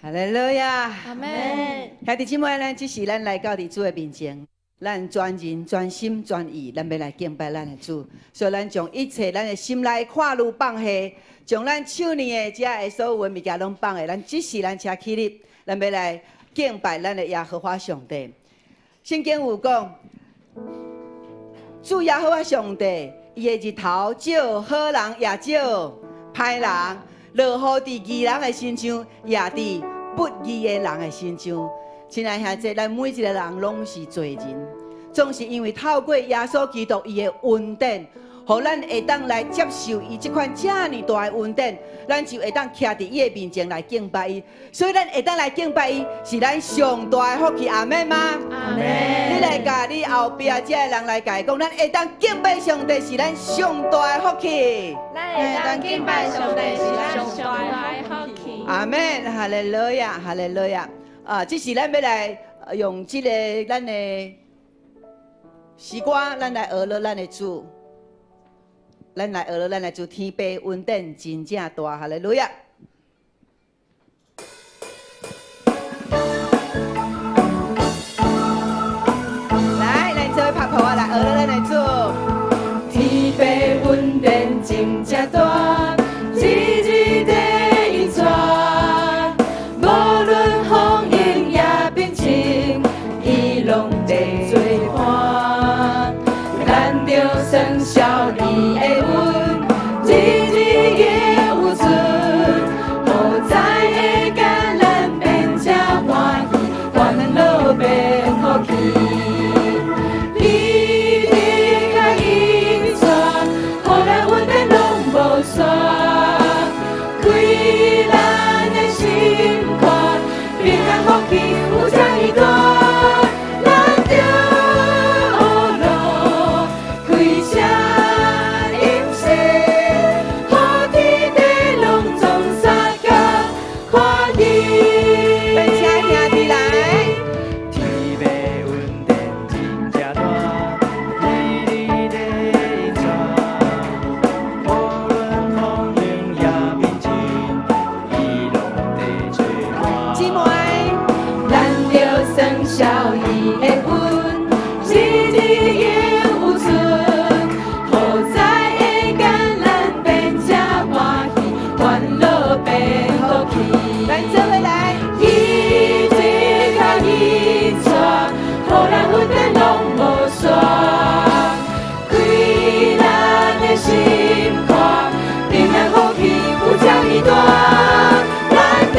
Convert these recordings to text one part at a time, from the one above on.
哈利路亚，阿门。兄弟姊妹，咱这是咱来到伫主的面前，咱全人、全心、全意，咱要来敬拜咱的主。所以，咱将一切咱的心内看路放下，将咱手里的遮的所有物件拢放下。咱只是咱车起立，咱要来敬拜咱的耶和华上帝。圣经有讲，主耶和华上帝，伊的日头照好人也照歹人。 落雨伫义人的身上，也伫不义的人的身上。亲爱兄弟，咱每一个人拢是罪人，总是因为透过耶稣基督伊的恩典，互咱会当来接受伊这款遮尔大的恩典，咱就会当徛伫伊的面前来敬拜伊。所以咱会当来敬拜伊，是咱上大的福气。阿门吗？阿门。你来甲你后壁遮的人来甲伊讲，咱会当敬拜上帝是咱上大的福气。 咱会当敬拜上帝是咱上大的福气。阿门，哈利路亚，哈利路亚。这是咱要来用这个咱的时光，咱来学了咱的主，咱来学了咱的主，天父恩典真正大，哈利路亚。来，咱做拍鼓啊，来学了咱的主，天父恩典真正大。 日日地运转，无论风雨也变晴，伊拢在做伴。咱着算效伊的恩，日日也有存。好在会甲咱变这欢喜，烦恼变福气。你的甲伊转，互咱恩典拢无煞。 有这么大，咱着学路，开车饮食，好天地拢总三角看见。咱请兄弟来。天父恩典真正大，日日地运转，无论风雨也变晴，伊拢在做伴。姊妹。 算效伊的恩，日日也有存。好在会甲咱变这欢喜，烦恼变福气。咱做伙来，伊对甲伊带，互咱恩典拢无煞。开咱的心看，平安福气有这么大，咱着。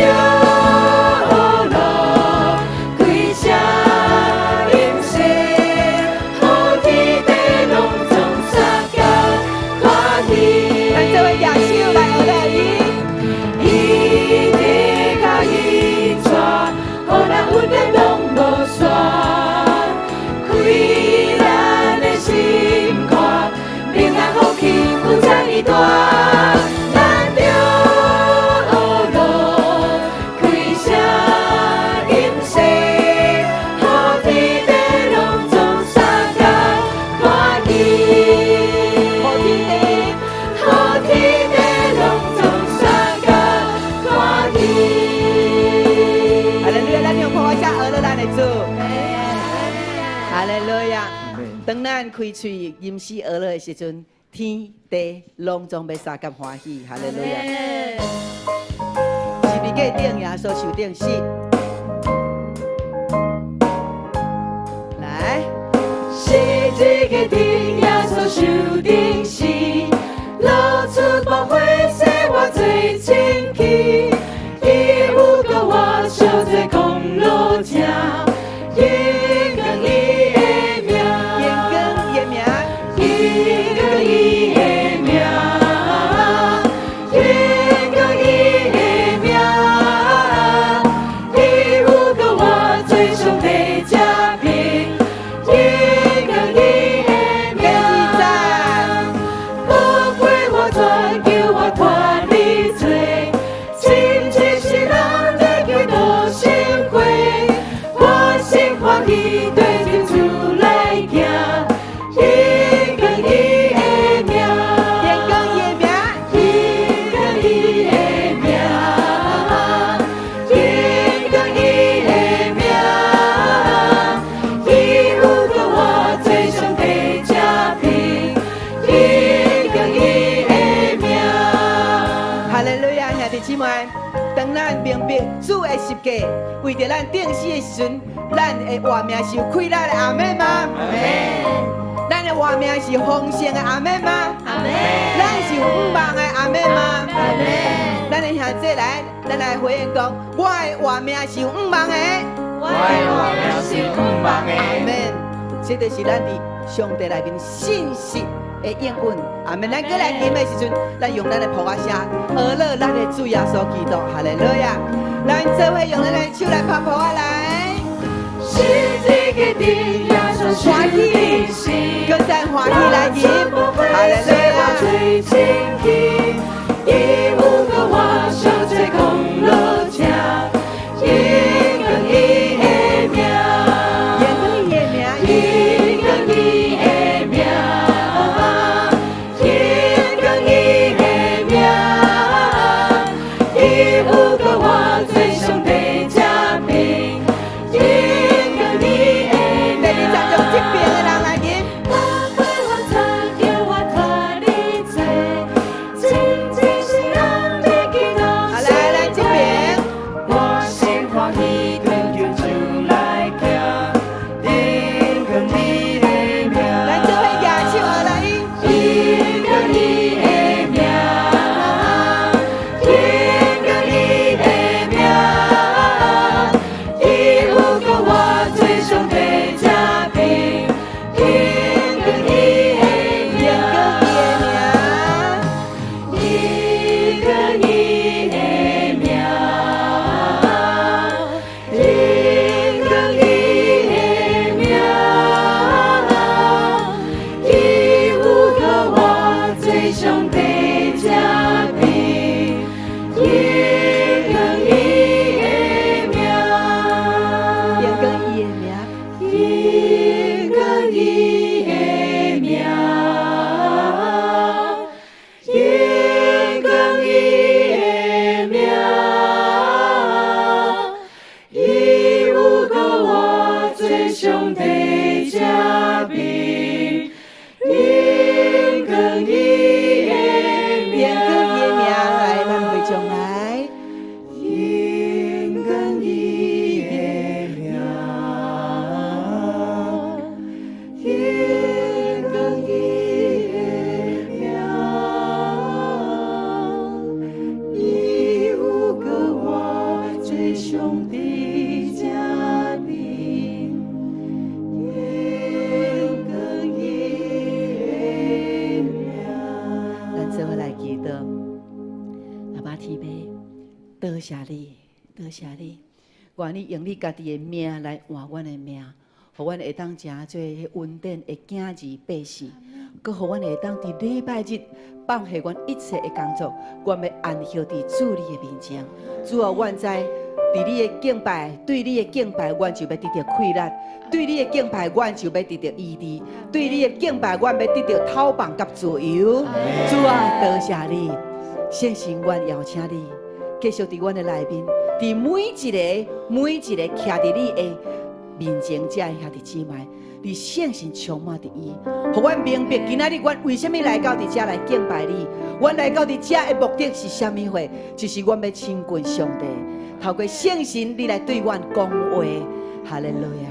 大，咱着学路，开车饮食，好天地拢总三角看见。好天地拢总三角看见。哈利路亚，咱用普话写学了咱的主。哈利路亚，当咱开嘴吟诗学了的时阵。 天地拢总要三甲欢喜，哈利路亚！是你个定耶稣受定死，来，是这个定耶稣受定死，流出宝血洗我最清气，伊有甲我受罪功劳正，因更伊的名，因更伊的名。 伊的名，因更伊的名，伊有甲我最上帝这边，因更伊的名，妹，当咱明白主的十架，为着咱定死的时阵，咱的活命是有快乐的，阿妹吗？阿门，咱的活命是丰盛的，阿妹吗？阿门，咱是有五望的，阿妹吗？阿门，咱的兄弟来，咱来回应讲，我的活命是有五望的，我的活命是有五望的，阿妹，这就是咱伫上帝内面信息的应允，阿妹。咱过来吟的时阵，咱用咱的普话声，学乐咱的主耶稣基督，哈利路亚！咱做伙用咱的手来拍普话来，是这个定耶稣欢喜，心，搁咱欢喜来吟，哈利路亚！最清气，一无个我受最空乐家，一个一的名，耶和耶名，一个一的名，一个一的名，一无个我最兄弟家兵，一个一的名。第二站用这边的人来吟。我参叫我他哩做，真正是人的基督。好，来来这边。我心欢喜，跟着主来行，定跟你的名。咱做伙举手学来吟。定跟你的名，定跟你的名，一无个我最兄弟家兵，定跟你的名。一个一的名，一个一的名，一无个我最兄弟家兵，一个一的名，点跟伊的名，一个一的名。一个一的名，一无个我最兄弟家兵，一个一的点跟伊的名，来，咱会名，众来。一个一的名，一个一的名，一无个我最兄弟家兵，一个一的名。咱做伙来祈祷，阿爸天父，多谢你，多谢你，愿你用你家己的命来换阮的命，互阮会当诚做迄稳定的囝儿百姓，佮互阮会当伫礼拜日放下阮一切的工作，阮要安息伫主你的面前。主啊，阮知伫你的敬拜，对你的敬拜，阮就要得到快乐；对你的敬拜，阮就要得到医治；对你的敬拜，阮要得到讨棒甲自由。主啊，多谢你，现心愿邀请你，继续伫阮的内面，伫每一个徛伫你的面前，遮的兄弟姊妹，你圣心充满伫伊，互阮明白今仔日阮为什么来到伫遮来敬拜你。阮来到伫遮的目的是啥物货？就是阮要亲近上帝，透过圣神你来对阮讲话。哈利路亚！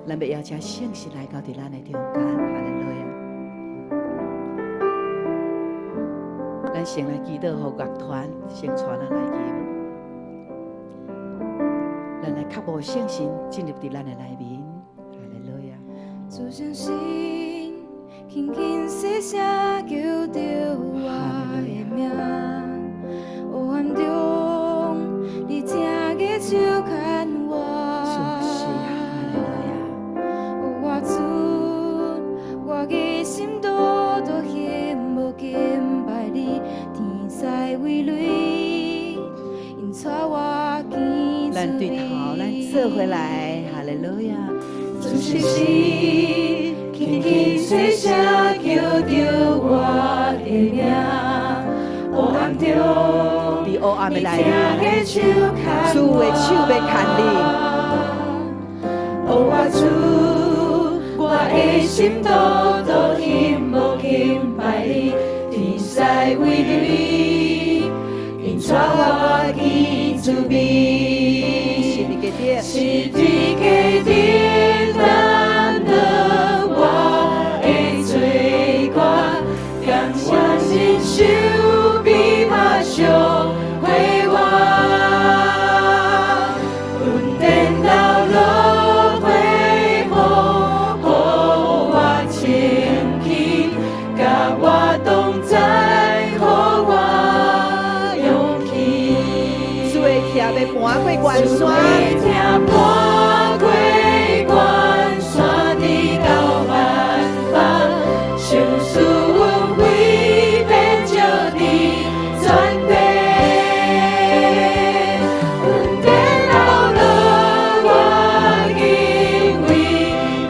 咱要邀请圣神来到伫咱的中间。哈利路亚！咱先来祈祷，互乐团先传咱来吟。咱来确保圣神进入伫咱的内面。哈利路亚！主相信，轻轻细声叫着我的名，黑暗中你正个手牵我，我出我的心多多羡慕敬拜你，天使为泪，因带我见咱对头，咱做回来。哈利路亚！主是心，轻轻细声叫着我的名，黑暗中伫黑暗的内你面，正个手牵主的手要牵你。我出我的心多多羡慕敬拜你，天使为你，因带我滋味，是你嘅点，是你嘅点燃了我的嘴角，感谢忍受比怕伤回我，阮颠倒落回雨，予我清气，甲我同在，予我勇气。主会徛要搬过关山，听搬过关山的高万方，相思阮会变石的全地，阮颠倒落我因为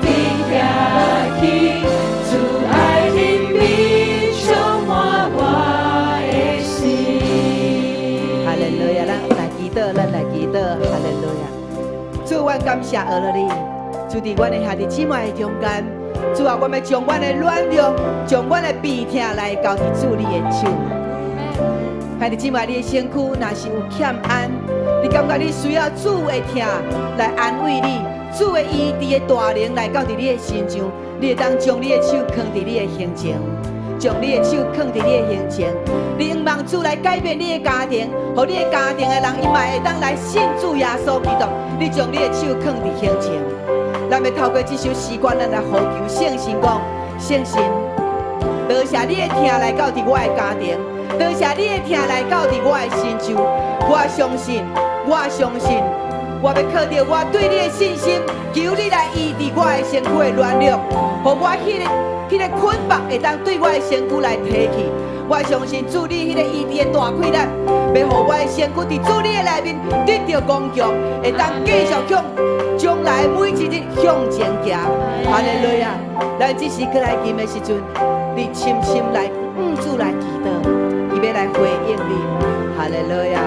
的行去，主爱怜悯充满我的心。哈利路亚，咱来祈祷，咱来祈祷，哈利路亚。主，阮感谢俄罗你，主伫阮的兄弟姊妹的中间，主啊，我们将阮的软弱，将阮的病痛来交伫主你的手。兄弟姊妹，你的身躯若是有欠安，你感觉你需要主的疼来安慰你，主的医治的大能来到伫你的身上，你会当将你的手放伫你的胸前。将你的手放伫你的胸前，你仰望主来改变你的家庭，和你的家庭的人，伊嘛会当来信主耶稣基督。你将你的手放伫胸前，咱要透过这首诗歌，咱来呼求圣神讲：圣神，多谢你的疼来到伫我的家庭，多谢你的疼来到伫我的身上。我相信，我相信。我要靠着我对你的信心，求你来医治我的身躯的软弱，互我迄个捆绑会当对我的身躯来提起。我相信主你迄个医治的大开力，要互我的身躯伫主你的内面得到光强，会当继续向将来每一日向前行。哈利路亚！咱这时过来吟的时阵，你深深来主来祈祷，伊要来回应你。哈利路亚！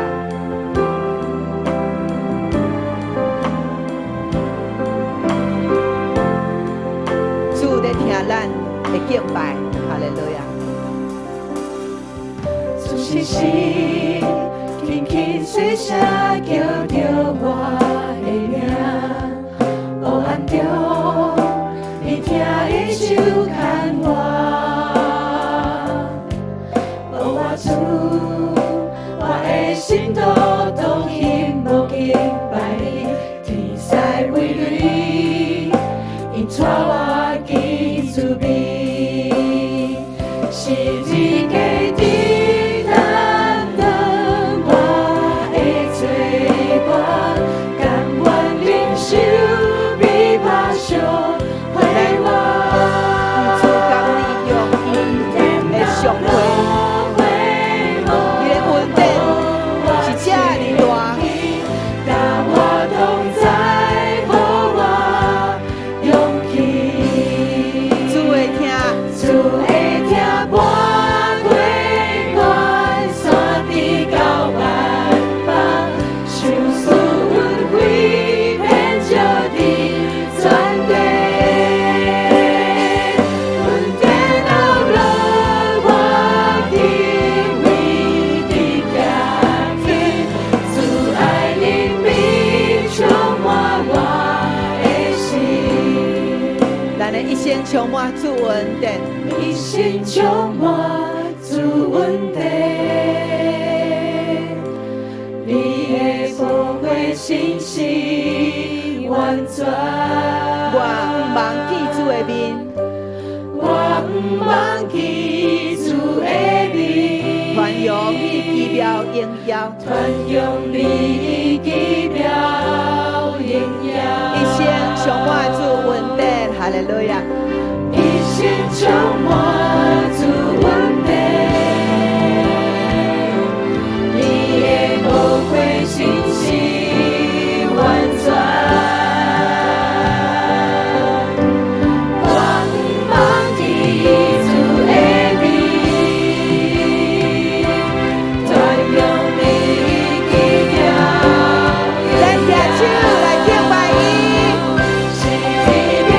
咱的敬拜，哈利路亚。主是神，轻轻细声叫着我的名，黑暗中，你听伊手牵我，我主，我的心都动心无敬拜你，天使为你，因带我。滋味，是你给的难得我的嘴角，甘愿忍受比怕伤回我，主讲你用伊的上回，伊的恩典是这么大，甲我同在，予我勇气。主会听搬过关山的高万方，相思阮会变石的全地，阮颠倒落我因为的行去，主爱怜悯充满我的心。咱的一生充满主恩典，一生充满主恩典，你的宝贵信息完全。我毋忘记主的面，我毋忘记主的面，传扬你奇妙荣耀，传扬你奇妙荣耀。一生充满主恩典，哈利路亚。一生充满主恩典，你的宝贵信息完全。我毋忘记主的面，传扬你奇妙。咱举手来敬拜伊。是你的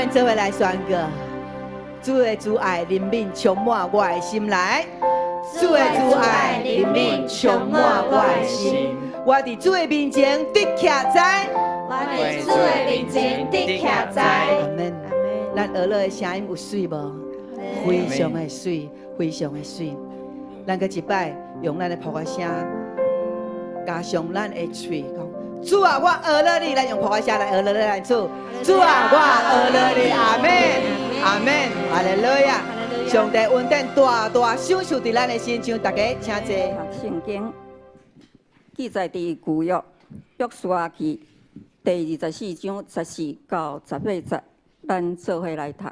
咱做伙来宣告：主的主爱怜悯充满我的心来，主的主爱怜悯充满我的心。我伫主的面前得徛在，我伫主的面前得徛在。阿门。咱俄勒的声音有水无？非常的水，非常的水。咱搁一摆用咱的普话声，加上咱的嘴讲。主啊，我俄勒你，咱用普话声来俄勒咱主。主啊，我俄勒你，阿门，阿门，哈利路亚。上帝恩典大大享受伫咱的身上，大家请坐。读圣经记载伫旧约约书亚记第24章14到18节，咱做伙来读。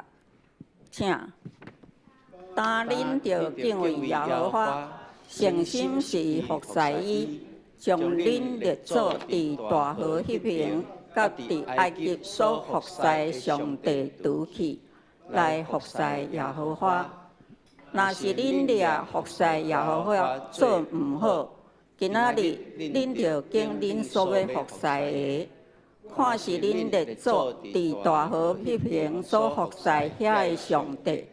请，当恁着敬畏耶和华，诚心是服侍伊。将恁列祖伫大河迄边，甲伫埃及所服侍上帝除去，来服侍耶和华。若是恁掠服侍耶和华做毋好，今仔日恁着经恁所要服侍的，看是恁列祖伫大河迄边所服侍遐个上帝，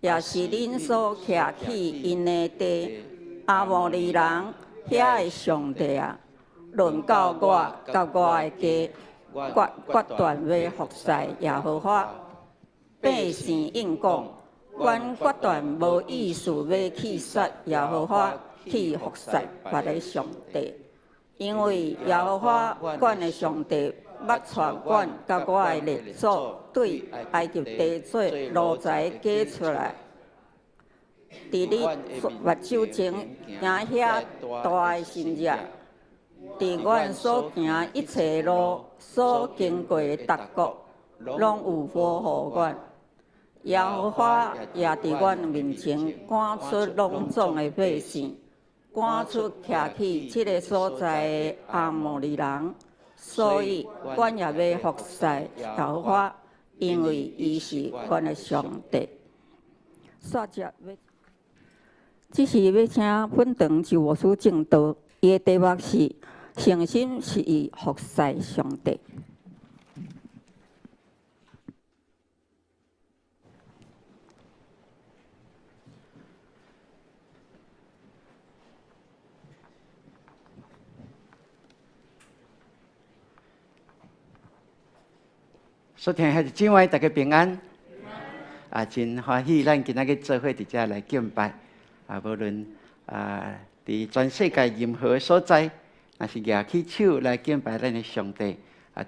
也是恁所徛起因的地阿摩利人。遐个上帝啊，论到我甲我的家，决断要服侍耶和华。百姓应讲，阮决断无意思要去杀耶和华，去服侍别个上帝，因为耶和华阮的上帝捌带阮甲我的列祖对埃及地做奴才嫁出来。伫你目睭前行遐大的新日，伫阮所行一切路所经过的各国，拢有保护阮。耶和华也伫阮面前赶出拢总的百姓，赶出徛起即个所在的阿摩利人，所以阮也要服侍耶和华，因为伊是阮的上帝。煞只要。只是要请本堂就我所正道，伊的题目是诚心是以服侍上帝。所听还是今晚大家平安，真欢喜，咱今仔日做伙伫遮来敬拜。无论伫全世界任何所在，若是举起手来敬拜咱的上帝，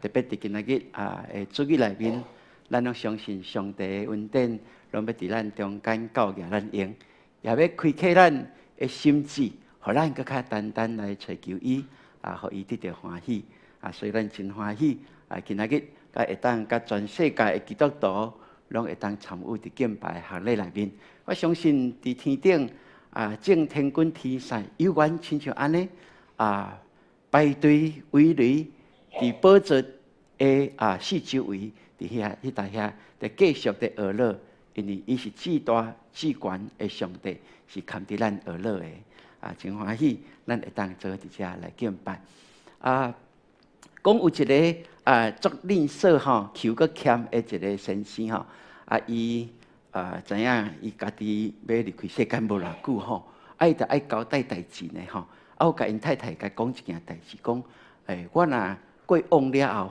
特别伫今仔日的主日内面，咱拢相信上帝的恩典，拢要伫咱中间教育咱用，也要开启咱的心智，互咱更较单单来寻求伊，互伊得到欢喜，所以咱真欢喜，今仔日会当甲全世界的基督徒，拢会当参与伫敬拜行列内面。我相信伫天顶。正天君天使有缘亲像安尼排队围垒伫宝座的四周围，伫迄搭遐，得继续的娱乐，因为伊是至大至悬的上帝，是看伫咱娱乐的真欢喜，咱会当做伫遮来敬拜讲有一个足吝啬吼，求个欠的一个先生吼，伊。知影伊家己要离开世间无偌久吼，伊着爱交代代志呢吼。我甲因太太甲讲一件代志，讲我若过往了后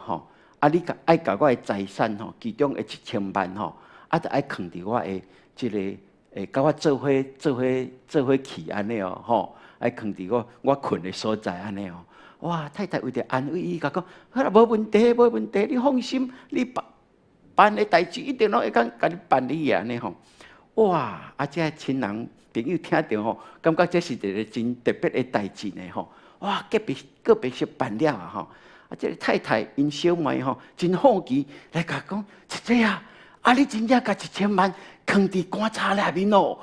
吼，你爱甲我的财产吼，其中的1000万吼，着爱藏伫我的即个甲我做伙去安尼哦吼，爱藏伫我困的所在安尼哦。哇，太太为着安慰伊，甲讲，好啦，无问题，无问题，你放心，你办的代志一定拢会甲你办理安尼吼。哇！这亲人朋友听到吼，感觉这是一个真特别的代志呢吼。哇！个别是办了吼。这个太太因小妹吼，真好奇来甲讲，姐姐啊，你真正甲1000万藏伫棺材内面哦？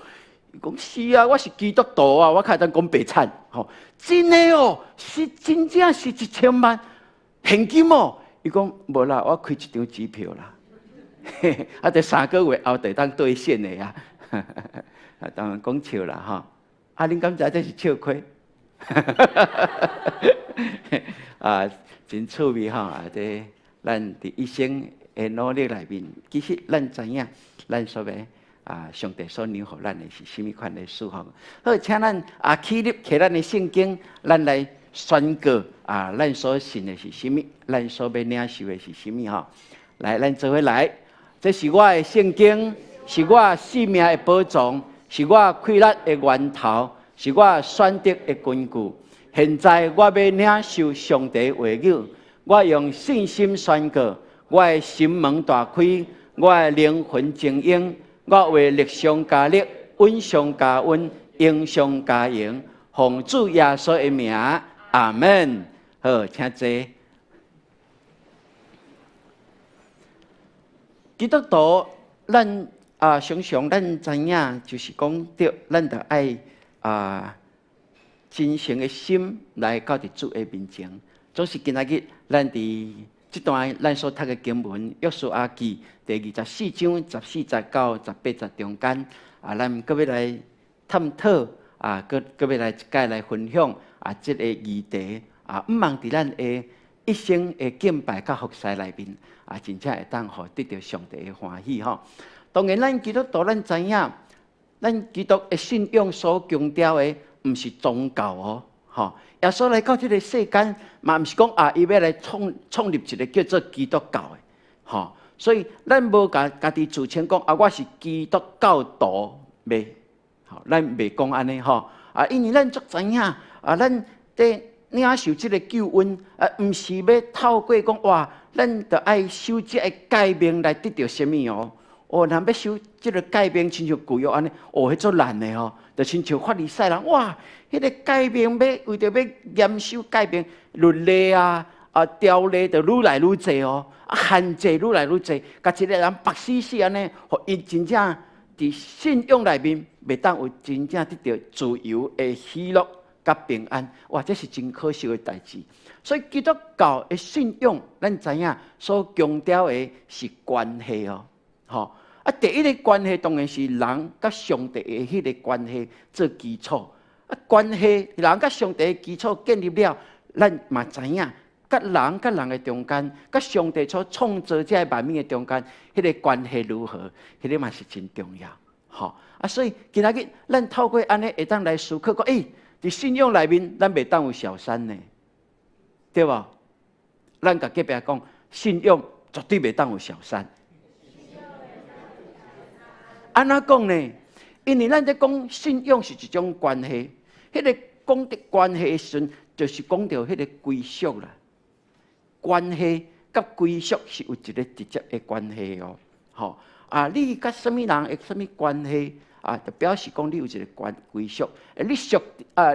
伊讲是啊，我是基督徒啊，我较当讲白惨吼。真的哦，是真正是1000万现金哦。伊讲无啦，我开一张支票啦。得3个月后就当兑现的呀，当然讲笑啦吼。恁敢知这是笑亏？真趣味吼！这咱伫一生的努力内面，其实咱知影，咱所要上帝所留予咱的是甚物款的祝福。好，请咱起立，摕咱的圣经，咱来宣告咱所信的是甚物，咱所要领受的是甚物吼。来，咱做伙来，这是我的圣经，是我性命的宝藏，是我快乐的源头，是我选择的根据。现在我要领受上帝的话语，我用信心宣告，我的心门大开，我的灵魂精英，我为力上加力，稳上加稳，赢上加赢。奉主耶稣的名，阿门。好，请坐。基督徒，咱常常咱知影，就是讲着，咱着爱真诚的心来到伫主的面前。总是今仔日，咱伫这段咱所读的经文，约书亚记第24章14节到18节中间，咱搁要来探讨，搁要来一解来分享这个议题，毋茫伫咱的一生的敬拜甲服侍内面，真正会当互得到上帝的欢喜吼。当然，咱基督徒咱知影，咱基督的信仰所强调的，毋是宗教哦，吼。耶稣来到这个世间，嘛毋是讲伊要来创立一个叫做基督教的，吼。所以咱无家己自称讲我是基督教徒，袂，吼，咱袂讲安尼吼。因为咱足知影，咱在领受这个救恩，毋是要透过讲哇，咱着爱受这个诫命来得到什么哦。若要受这个诫命，亲像旧约安尼，迄足难的吼。就亲像法利赛人，哇，迄个诫命要为着要严守诫命律例条例，就愈来愈济哦，限制愈来愈济，甲一个人白死死安尼，互伊真正伫信仰内面，袂当有真正得到自由的喜乐甲平安。哇，这是真可惜的代志。所以基督教的信仰，咱知影所强调的是关系哦，吼。第一个关系当然是人甲上帝的迄个关系做基础。关系人甲上帝的基础建立了，咱嘛知影，甲人的中间，甲上帝所创造这万物的中间，迄个关系如何，迄个嘛是真重要。吼所以今仔日咱透过安尼会当来思考讲，伫信仰内面，咱袂当有小三呢，对无？咱甲隔壁讲，信仰绝对袂当有小三。安怎讲呢？因为咱在讲信仰是一种关系，迄个讲的关系的时阵，就是讲到迄个归属啦。关系甲归属是有一个直接的关系哦。吼你甲什么人有什么关系就表示讲你有一个归属。你属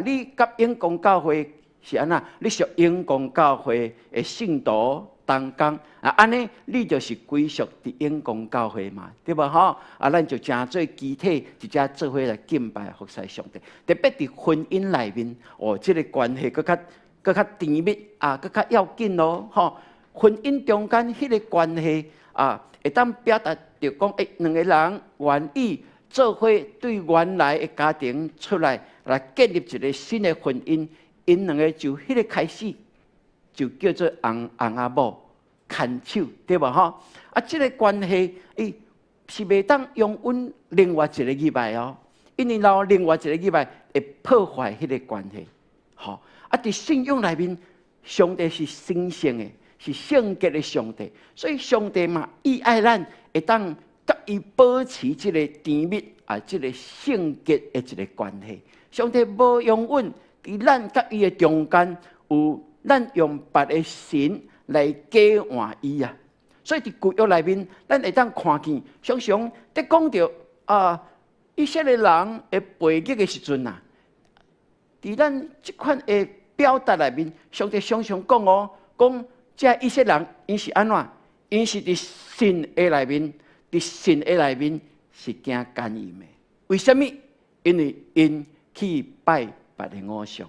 你甲永光教会是安那？你属永光教会的信徒。同工安尼你就是归属伫永光教会嘛，对无吼？咱就诚做集体，一只做伙来敬拜服侍上帝。特别伫婚姻内面，这个关系搁较甜蜜搁较要紧咯，吼！婚姻中间迄个关系会当表达着讲，两个人愿意做伙对原来的家庭出来建立一个新的婚姻，因两个就迄个开始。就叫做翁某牵手，对无吼？这个关系，是袂当用阮另外一个意外哦，因为若另外一个意外会破坏迄个关系。吼伫信仰内面，上帝是神圣的，是圣洁的上帝，所以上帝嘛，伊爱咱会当甲伊保持这个甜蜜这个圣洁的一个关系。上帝无用阮伫咱甲伊的中间有。咱用别个神来交换伊所以伫旧约内面，咱会当看见，常常在讲到以色列人的背逆的时阵伫咱即款的表达内面，上帝常常讲讲这以色列人因是安怎？因是伫神的内面，伫神的内面是惊奸淫的。为什么？因为因去拜别的偶像，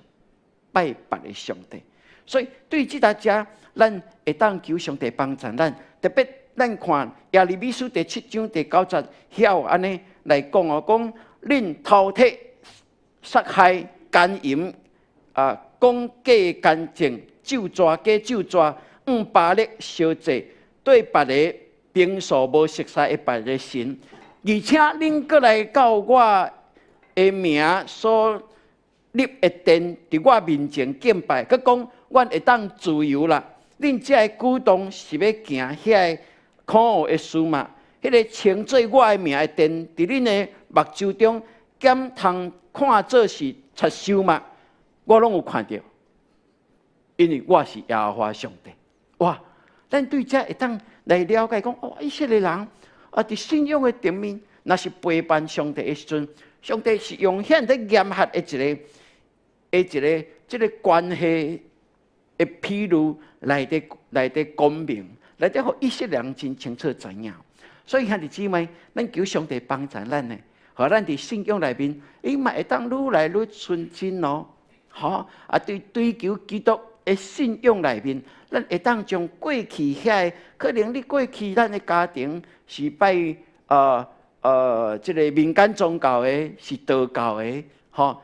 拜别的上帝。所以对即大家，咱会当求上帝帮助咱。特别咱看耶利米书第7章第9节，遐安尼来讲讲恁偷剔、杀害、奸淫讲假干净、咒抓假咒抓，巴力烧祭，对别个平素无熟悉的别个神，而且恁过来到我的名所立的殿，伫我面前敬拜，佮讲阮会当自由啦。恁这个举动是要行遐个可恶的事嘛？迄个称做我的名的殿，伫恁的目睭中检通看做是插手嘛？我拢有看到，因为我是耶和华上帝。哇！咱对这会当来了解讲，哦，以色列人啊，伫信仰的顶面，若是背叛上帝的时阵，上帝是用现在严苛的这个关系的披露来的公明，来得互以色列人真清楚知影。所以兄弟姊妹，咱求上帝帮助咱呢，互咱伫信仰内面，伊嘛会当愈来愈纯真哦。好啊，追求基督的信仰内面，咱会当将过去遐可能你过去咱的家庭是拜这个民间宗教的，是道教的，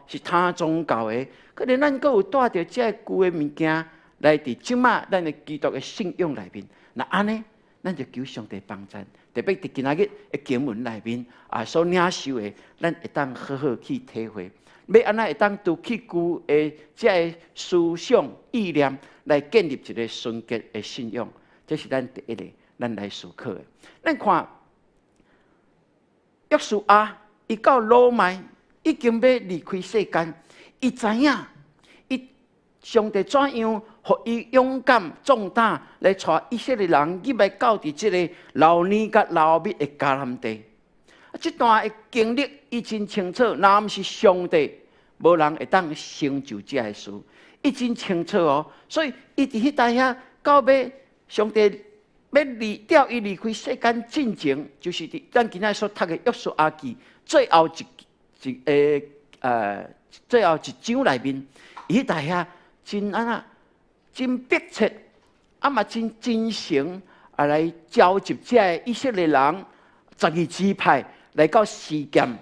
是他宗教的，可能咱阁有带着这旧的物件来伫即马咱的基督的信仰内面。那安尼，咱就求上帝帮助，特别伫今仔日的经文内面所领受的，咱会当好好去体会。要安怎会当拄起旧的这个思想意念来建立一个纯洁的信仰，这是咱第一个，咱来思考的。咱看约书亚，伊到罗麦已经要离开世间，伊知影，上帝怎样互伊勇敢壮胆来带以色列人入来到伫这个老年甲老密的迦南地。这段的经历，伊真清楚，若毋是上帝，无人会当成就这个事。伊真清楚哦，所以伊伫迄带遐到尾，上帝要调伊离开世间进前，就是咱今仔所读的约书亚记最后最后一章内面，伊迄带遐真迫切，嘛真真诚来召集这个以色列人12支派。来到示剑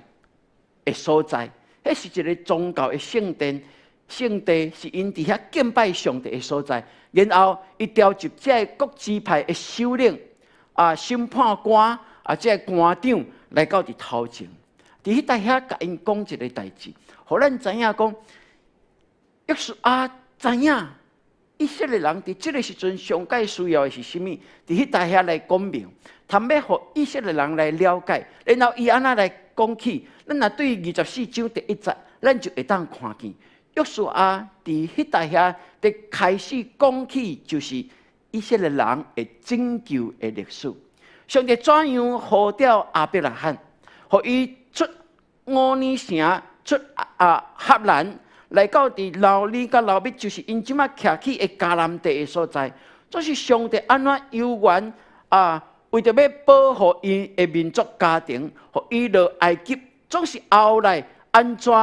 的所在，迄是一个宗教的圣殿，圣地是因伫遐敬拜上帝的所在。然后，伊调集这各支派的首领、审判官、这官长来到伫头前，伫迄带遐甲因讲一个代志，互咱知影讲，约书亚知影以色列人伫这个时阵上界需要的是甚物？伫迄带遐来讲明。他要互以色列人来了解，然后伊安那来讲起，咱若对24章第1节，咱就会当看见约书亚伫迄带遐伫开始讲起，就是以色列人的拯救的历史。上帝怎样呼召亚伯拉罕，互伊出5年城，出赫兰，来到伫老李甲老密，就是因即马徛起的迦南地的所在。这是上帝安怎有缘为着要保护伊的民族家庭，互伊落埃及，总是后来安怎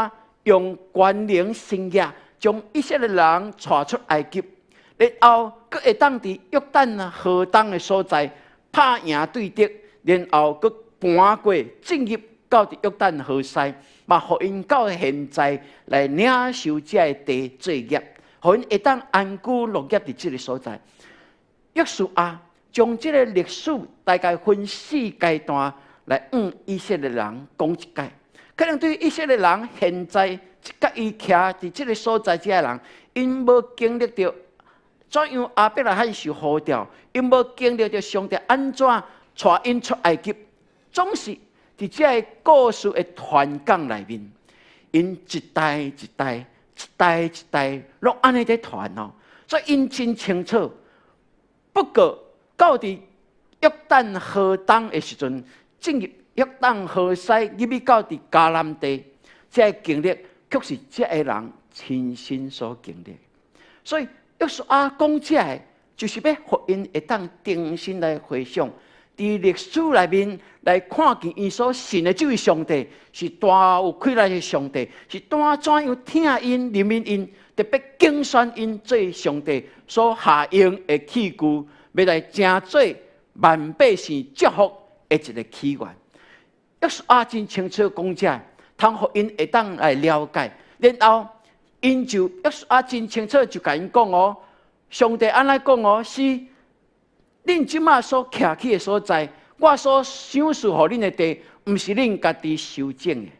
用关联生业，将以色列人带出埃及，然后佫会当伫约旦河东的所在拍赢对敌，然后佫搬过进入到伫约旦河西，嘛互因到现在来领受这个地作业，互因会当安居乐业伫这个所在。约书亚将这个历史大概分4阶段来以色列人讲一解。可能对于以色列人现在甲伊徛伫这个所在这人，因无经历到怎样亚伯拉罕受呼召，因无经历到上帝安怎带因出埃及，总是伫这个故事的传讲内面，因一代一代，拢安尼在传哦。所以因真清楚，不过到伫约旦河东的时阵，进入约旦河西，入去到伫迦南地，这个经历却是这个人亲身所经历。所以约书亚讲这个，就是要互因会当定心来回想，伫历史内面来看见伊所信的这位上帝是大有气力的上帝，是大怎样听因、怜悯因，特别敬选因做上帝所下用的器具。要来成做万百姓祝福的一个起源。约书亚真清楚讲这，通互因会当来了解。然后因就约书亚真清楚就甲因讲哦，上帝安尼讲哦，是恁即马所徛起的所在，我所赏赐互恁的地，毋是恁家己修整的，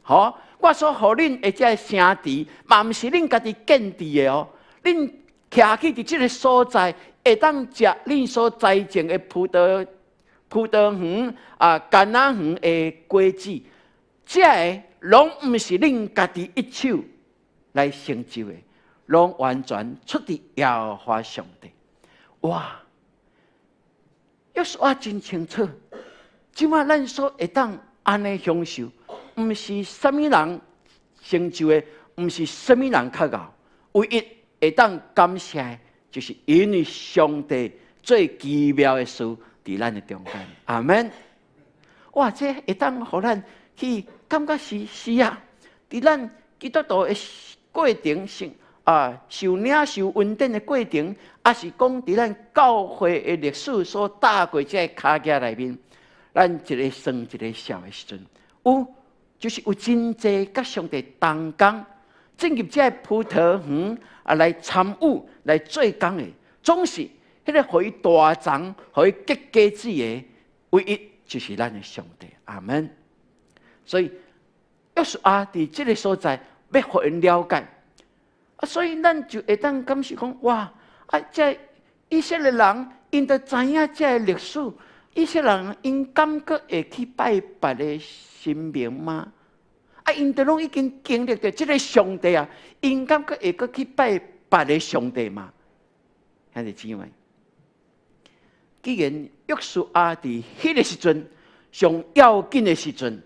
吼！我所互恁的这城池，嘛毋是恁家己建制的哦。恁徛起伫即个所在，会当食恁所栽种的葡萄园橄榄园的果子，这个拢毋是恁家己一手来成就的，拢完全出自耶和华上帝。哇！约书亚真清楚，即马咱所会当安尼享受，毋是什么人成就的，毋是什么人较敖，唯一会当感谢的，就是因为上帝最奇妙的事伫咱的中间。阿门！哇，这会当互咱去感觉是啊，伫咱基督徒的过程上。受领受恩典的过程，也是讲伫咱教会的历史所踏过这个脚架内面，咱一个算一个笑的时阵，就是有真济甲上帝同工，进入这个葡萄园来参与来做工的，总是迄个互伊大长、互伊结果子的，唯一就是咱的上帝。阿门。所以约书亚伫这个所在，要互因了解。所以咱就会当感受讲，哇！这以色列人因都知影这历史，以色列人因感觉会去拜别的神明吗？因都拢已经经历着这个上帝啊，因感觉会去拜别的上帝吗？兄弟姊妹，既然约书亚伫迄个时阵上要紧的时阵，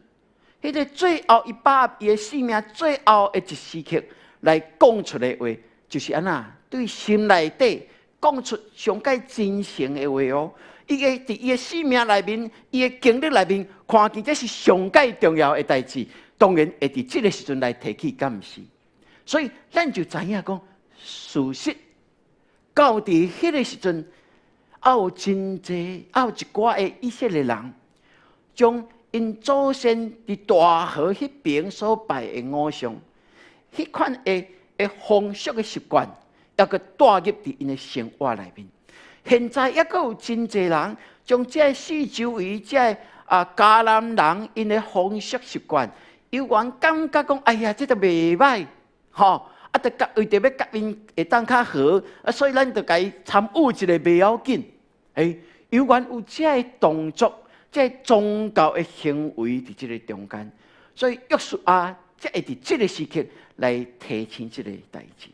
迄个最后伊把伊的性命最后的一时刻。来讲出来的话，就是安那对心内底讲出上界真诚的话哦。伊个伫伊的生命内面，伊的经历内面，看见这是上界重要的代志，当然会伫这个时阵来提起感谢。所以咱就知影讲，事实到伫迄个时阵，有真济，有一寡的以色列人，将因祖先伫大河迄边所拜的偶像。迄款的风俗的习惯，也个带入伫因的生活内面。现在也个有真济人将这四周围这迦南人因的风俗习惯，有人感觉讲，哎呀，这都袂歹，吼，就为着要甲因会当较好，所以咱就甲伊参与一个袂要紧。有人有这动作，这宗教的行为伫这个中间，所以约书亚才会伫这个时刻。来提醒这个代志，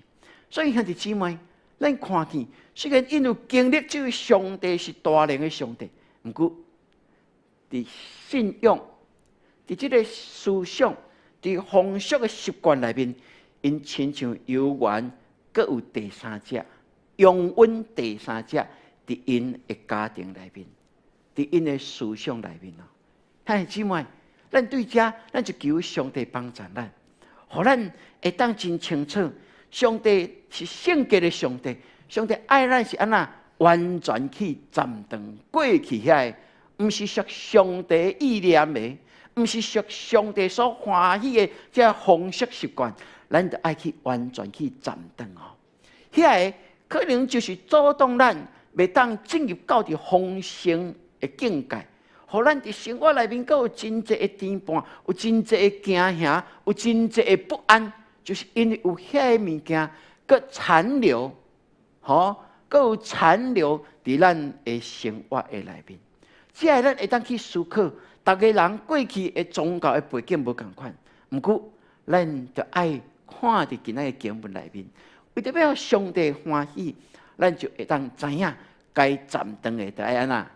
所以兄弟姊妹，咱看见虽然因有经历这位上帝是大能的上帝，不过伫信仰、伫这个思想、伫风俗的习惯内面，因亲像有缘，阁有第三者，永远第三者伫因的家庭内面，伫因的思想内面哦。兄弟姊妹，咱对这，咱就求上帝帮助咱。互咱会当真清楚，上帝是圣洁的上帝，上帝爱咱是安那完全去暂停过去遐个，毋是属上帝意念的，毋是属上帝所欢喜的这风俗习惯，咱就爱去完全去暂停哦。遐个可能就是阻挡咱袂当进入到伫丰盛的境界。互咱伫生活内面，阁有真济的颠簸，有真济的惊吓，有真济的不安，就是因为有遐个物件，阁残留，阁有残留伫咱的生活的内面。只系咱会当去思考，逐个人过去的宗教的背景无共款，毋过咱就爱看伫今仔的经文内面，为着要上帝欢喜，咱就会当知影该暂停的就爱安那。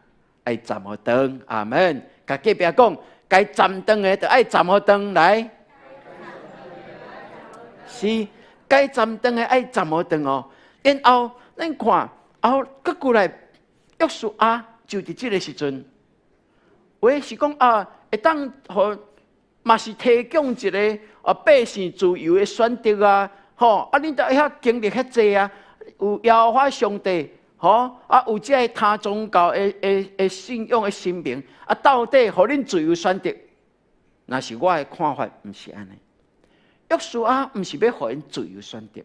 爱站好长，阿门。甲隔壁讲，该站长的就爱站好长来。是，该站长的爱站好长哦。然后咱看，搁过来，约书亚就伫这个时阵，话是讲会当互嘛是提供一个百姓自由的选择啊，恁都遐经历遐济啊，有耶和华上帝。有这个他宗教的信仰的神明，到底互恁自由选择？那是我的看法，毋是安尼。约书亚毋是要互因自由选择。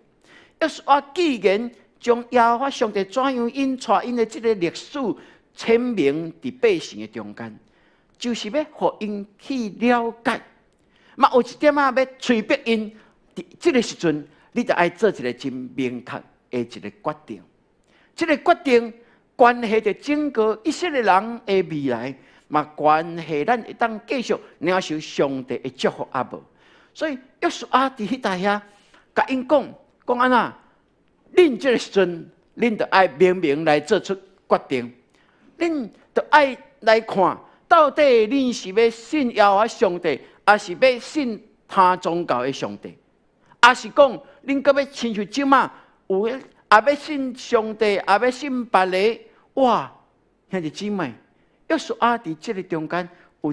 约书亚既然将耶和华上帝怎样引带因的这个历史阐明伫百姓的中间，就是要互因去了解。嘛有一点要催逼因，伫这个时阵，你就爱做一个真明确的一个决定。这个决定关系着整个以色列人的未来，嘛关系咱会当继续领受上帝的祝福啊无。所以约书亚伫迄搭遐，甲因讲安那，恁这个时阵，恁就爱明明来做出决定，恁就爱来看，到底恁是要信耶和华上帝，还是要信他宗教的上帝？还是讲恁搁要亲像即马有也要信上帝，也要信别个？哇！兄弟姊妹，约书亚伫即个中间有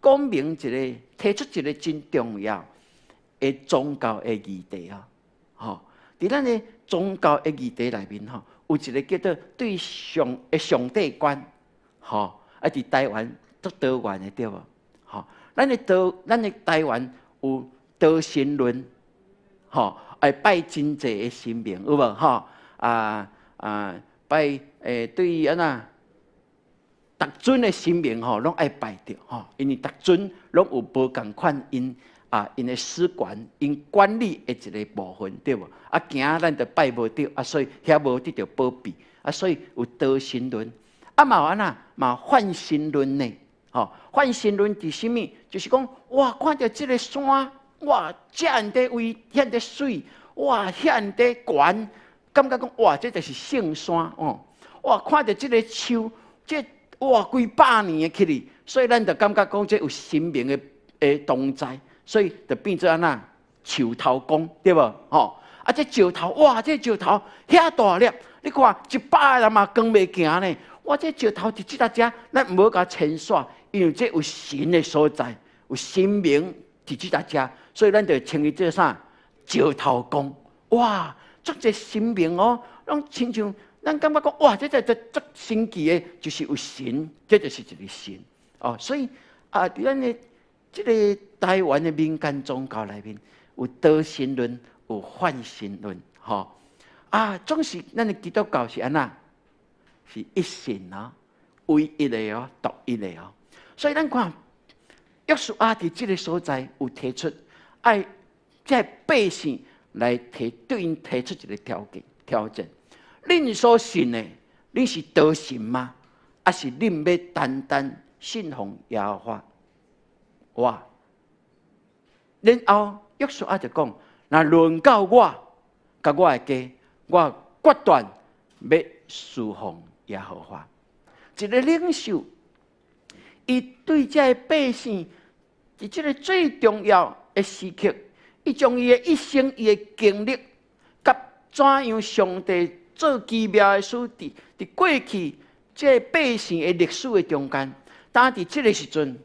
讲明一个，提出一个真重要的宗教的议题啊！吼，伫咱的宗教的议题内面吼，有一个叫做对上帝观，吼，啊，伫台湾足多元的对无？吼，咱的台湾有道神论，吼，爱拜真济的神明，有无？吼，拜对于安那逐尊的神明吼，拢爱拜着吼，因为逐尊拢有无共款因的使管、因管理的一个部分，对无？啊，惊咱就拜无着，啊，所以遐无得着保庇，啊，所以有道神论，啊，嘛有安那嘛泛神论呢？吼，泛神论是啥物？就是讲，哇，看到即个山，哇，遮的位，遐的水，哇，遐的悬，感觉讲，哇，这就是圣山哦。哇，看到即个树，这哇，几百年的起哩，所以咱就感觉讲，这有神明的同在。所以就变做安那树头公，对无？吼，啊，这石头，哇，这石头遐大粒，你看100个人嘛扛袂行呢。哇，这石头伫即搭遮，咱唔好甲牵煞，因为这有神的所在，有神明伫即搭遮，所以咱就称伊做啥？石头公。哇，足这神明哦，拢亲像咱感觉讲，哇，这足神奇的，就是有神，这就是一个神哦。所以伫咱的这个台湾的民间宗教内面，有道神论，有泛神论，吼总是咱的基督教是安那，是一神哦，唯一的哦，独一的哦。所以咱看约书亚伫这个所在有提出，爱在百姓来对因提出一个条件：恁所信的，恁是道神吗？还是恁要单单信奉耶和华？哇！然后约书亚就讲：那轮到我，甲我的家，我决断要侍奉耶和华。一个领袖，伊对这些百姓，伫这个最重要的时刻，伊将伊的一生、伊的经历，甲怎样上帝做奇妙的事，伫过去这百姓的历史的中间，当伫这个时阵。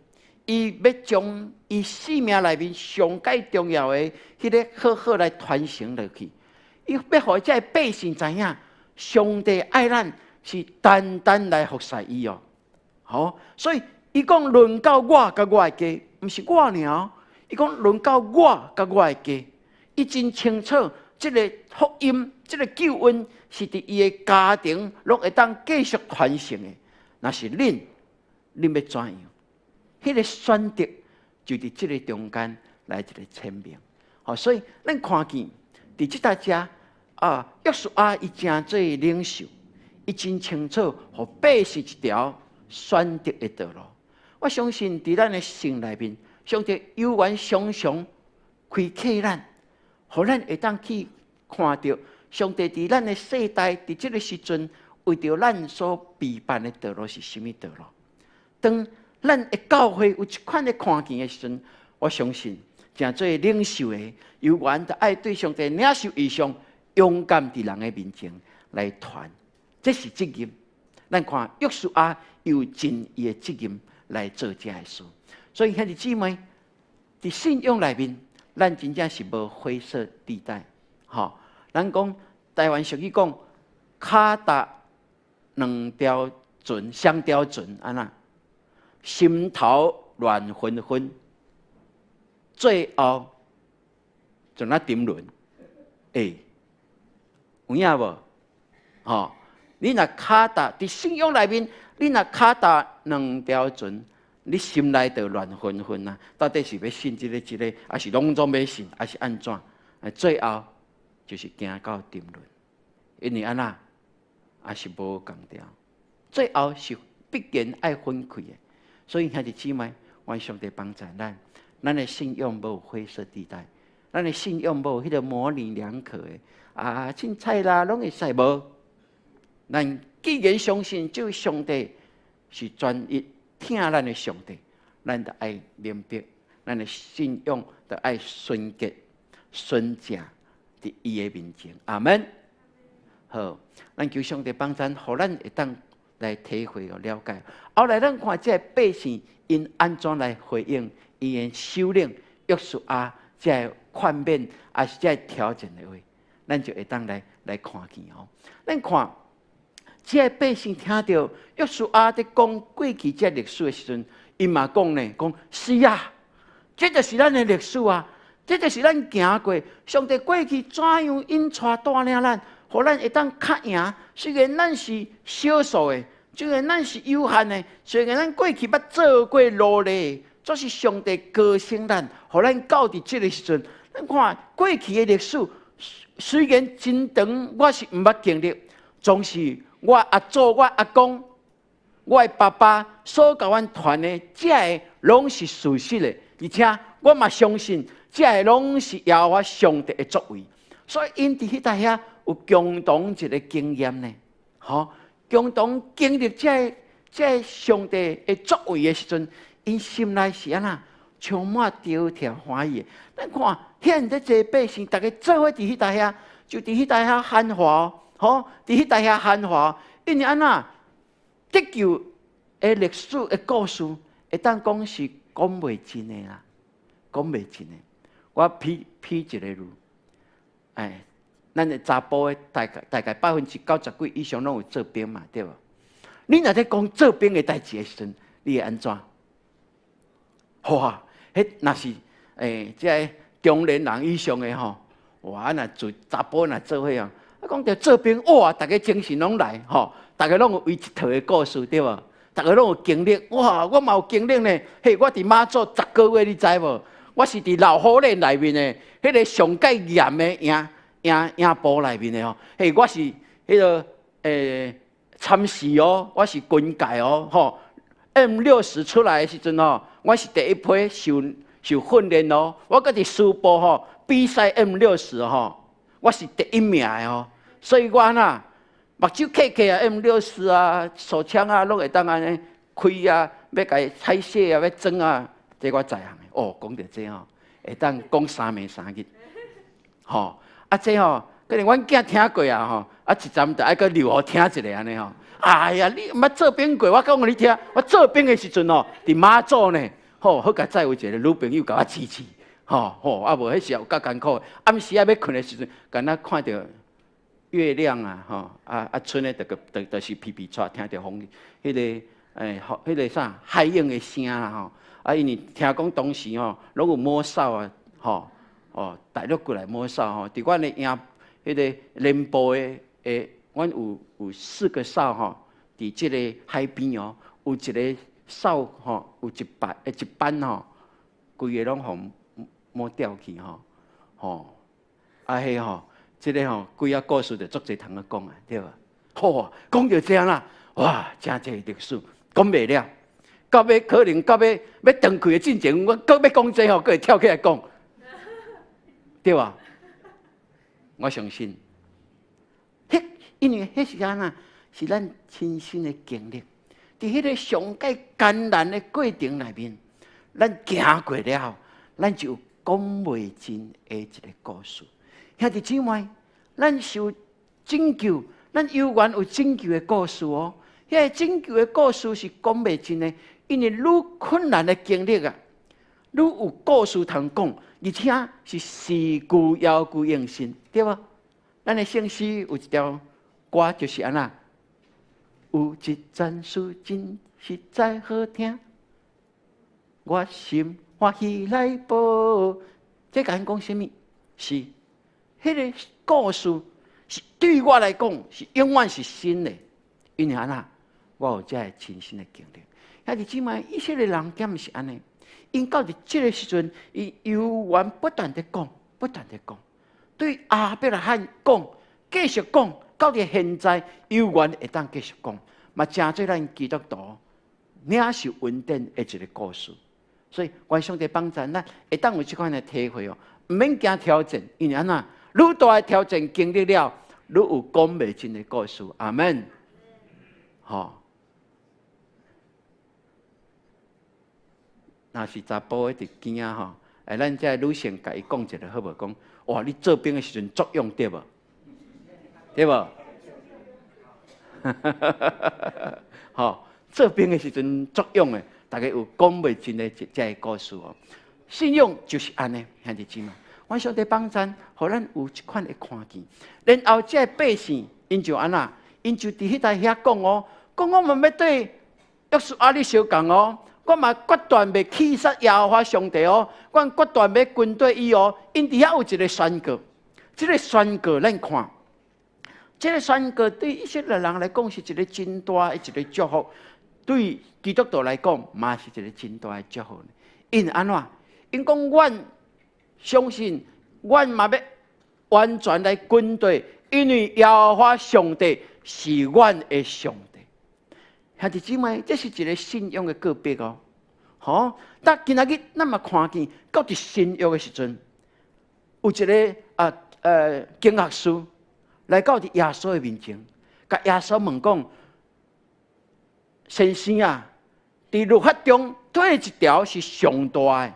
伊要将伊生命内面上介重要的迄个好好来传承落去。伊要互这百姓知影，上帝爱咱是单单来服侍伊哦。好，所以伊讲轮到我甲我的家，毋是我尔哦。伊讲轮到我甲我的家，伊真清楚，这个福音、这个救恩是伫伊的家庭，拢会当继续传承的。若是恁要怎样？迄个选择就伫即个中间来一个阐明，所以咱看见伫即搭遮约书亚伊真做领袖，伊真清楚，互百姓一条选择的道路。我相信伫咱的心内面，上帝有缘常常开启咱，互咱会当去看到上帝伫咱的世代伫即个时阵，为着咱所备办的道路是甚物道路。当咱的教会有一款的看见的时阵，我相信，真做领袖的，有缘就爱对上帝领受意向，勇敢伫人的面前来传，这是责任。咱看约书亚有尽伊的责任来做这件事。所以兄弟姊妹，伫信仰内面，咱真正是无灰色地带。咱讲台湾俗语讲，脚踏两条船，双条船安那。心头乱纷纷，最后就那沉沦。有影无？吼，你若脚踏伫信仰内面，你若脚踏两条船，你心内就乱纷纷啊！到底是要信这个，还是拢总要信，还是安怎？最后就是行到沉沦，因为安那也是无共调，最后是必然爱分开的。所以兄弟姊妹，愿上帝帮助咱的信仰无灰色地带，咱的信仰无迄个模棱两可的凊彩啦，拢会使无。咱既然相信这位上帝是专一听咱的上帝，咱就爱明白，咱的信仰就爱纯洁、纯正伫伊的面前。阿门。好，咱求上帝帮咱，互咱会当来体会和了解。后来咱看这百姓因安怎来回应伊的首领约书亚这劝勉，也是这挑战的话，咱就会当来看见哦。咱看这百姓听到约书亚在讲过去这历史的时阵，因嘛讲呢，讲是啊，这就是咱的历史啊，这就是咱行过。上帝过去怎样引带带领咱，互咱会当较赢。虽然咱是少数的，虽然咱是有限的，虽然咱过去捌做过努力，这是上帝高升咱，互咱到伫这个时阵。咱看过去的历史，虽然真长，我是毋捌经历，总是我阿祖、我阿公、我的爸爸所甲阮传的，这个拢是事实的，而且我嘛相信，这个拢是耶和华上帝的作为。所以因伫迄搭遐有共同一个经验呢，吼，共同经历这个上帝的作为的时阵，因心内是安那充满朝天欢喜的。咱看现在这百姓，大家做伙伫迄搭遐，就伫迄搭遐喊话，吼，伫迄搭遐喊话，因为安那得救的历史的故事，会当讲是讲袂尽的啦，讲袂尽的。我批一个例，咱的查甫的大概90%几以上拢有做兵嘛，对无？你若在讲做兵的代志的时阵，你会安怎？哇，迄若是这中年人以上的吼，哇，若做查甫若做伙啊，讲到做兵，哇，大家精神拢来吼，大家拢有为一套的故事，对无？大家拢有经历，哇，我嘛有经历呢。嘿，我伫马祖10个月，你知无？我是伫老虎岭内面的，迄个上界严的营部内面的哦。嘿，我是迄个参事哦，我是军界哦，吼。M60出来的时阵哦，我是第一批受训练哦。我搁伫书部吼比赛 M60吼，我是第一名的哦。所以我呐，目睭刻刻啊 M60啊，手枪啊，拢会当安尼开啊，要甲伊拆卸啊，要装啊，这我在行的。哦，讲到这吼，会当讲3暝3日，吼这吼，可能阮囝听过啊吼，一站就爱搁留互听一下安尼吼。哎呀，你毋捌做兵过？我讲互你听，我做兵的时阵哦，伫马祖呢，好甲载有一个女朋友甲我支持，啊无迄时候有较艰苦。暗时要困的时阵，敢若看到月亮啊，剩的就是皮皮出，听到风，迄个啥海鹰的声啦吼，因为听讲当时吼，拢有摸哨啊，大陆过来摸哨吼，伫阮的营迄个南部的阮有4个哨吼，伫即个海边哦，有一个哨吼，有一班吼，规个拢互摸掉去吼，迄吼，即个吼，规个故事就足侪通个讲啊，对吧？好，讲到这样啦，哇，真侪历史讲袂了，到尾可能到尾要断开的进前，我搁要讲这吼，搁会跳起来讲，对吧？我相信。因为迄是安那，是咱亲身的经历，伫迄个上界艰难的过程内面，咱行过了后，咱就讲袂尽的一个故事。兄弟姊妹，咱受拯救，咱有缘有拯救的故事哦。迄个拯救的故事是讲袂尽的，因为愈困难的经历啊，愈有故事通讲，而且是事具要具用心，对吧？咱的圣诗有一条。歌就是安那，有一阵事真实在好听，我心欢喜来报。这甲因讲什么？是迄个故事是对我来讲是永远是新的，因为安那我有这个亲身的经历。兄弟姊妹，以色列人敢毋是安尼？因到伫这个时阵，伊犹原不断地讲，不断地讲，对亚伯拉罕讲，继续讲，到伫现在犹原会当继续讲，嘛真做咱基督徒领受恩典的一个故事。所以，愿上帝帮助咱，会当有这款的体会哦，唔免惊挑战，因为安那愈大的挑战经历了，愈有讲袂尽的故事。阿门。好。若是查甫的伫惊啊吼，咱这女性甲伊讲一下好无？讲哇，你做兵的时阵作用对无？对无？吼，做兵的时阵作用的，大家有讲袂尽的这个故事哦。信用就是安尼，兄弟姊妹，阮上帝帮咱，互咱有一款的看见。然后这百姓，因就安那，因就伫迄台遐讲哦，讲我们要对约书亚你相共哦。我嘛决断要气杀耶和华上帝哦！我决断要军队伊哦！因底下有一个宣告，这个宣告咱看，这个宣告对以色列人来讲是一个真大的一个祝福，对基督徒来讲嘛是一个真大的祝福。因安怎？因讲阮相信，阮嘛要完全来军队，因为耶和华上帝是阮的上帝。兄弟姊妹，这是一个信仰的告别哦。好，但今仔日咱嘛看见，到伫新约的时阵，有一个经学师来到伫耶稣的面前，甲耶稣问讲：先生啊，伫律法中对一条是上大的，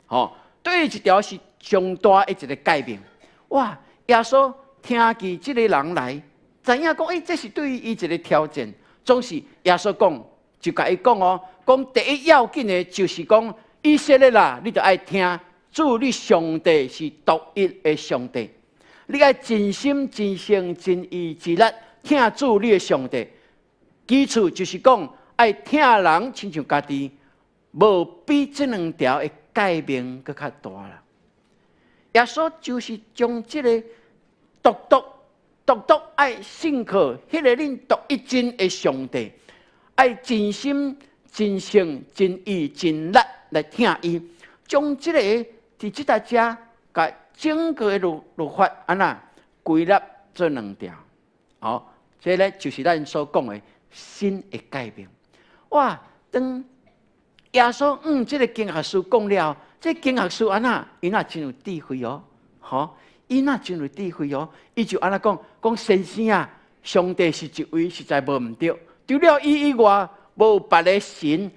吼，对一条是上大的一个诫命。哇！耶稣听见这个人来，知影讲，这是对于伊一个挑战。总是耶稣讲，就甲伊讲哦，讲第一要紧的，就是讲以色列啦，你着爱听，主你上帝是独一的上帝，你爱真心、真性、真意、真力听主你的上帝。基础就是讲爱听人亲像家己，无比这两条的诫命搁较大啦。耶稣就是将这个独独爱信靠迄个恁独一真的上帝，爱真心、真性、真意、真力来听伊，将这个伫即搭遮，甲整个的律法安那归纳做两条。好，这咧就是咱所讲的新的诫命。哇，当耶稣这个经学师讲了，这经学师安那伊那真有智慧哦，好。伊那真有智慧哦，伊就安那讲，讲先生啊，上帝是一位，实在无毋对，除了伊以外，无别个神，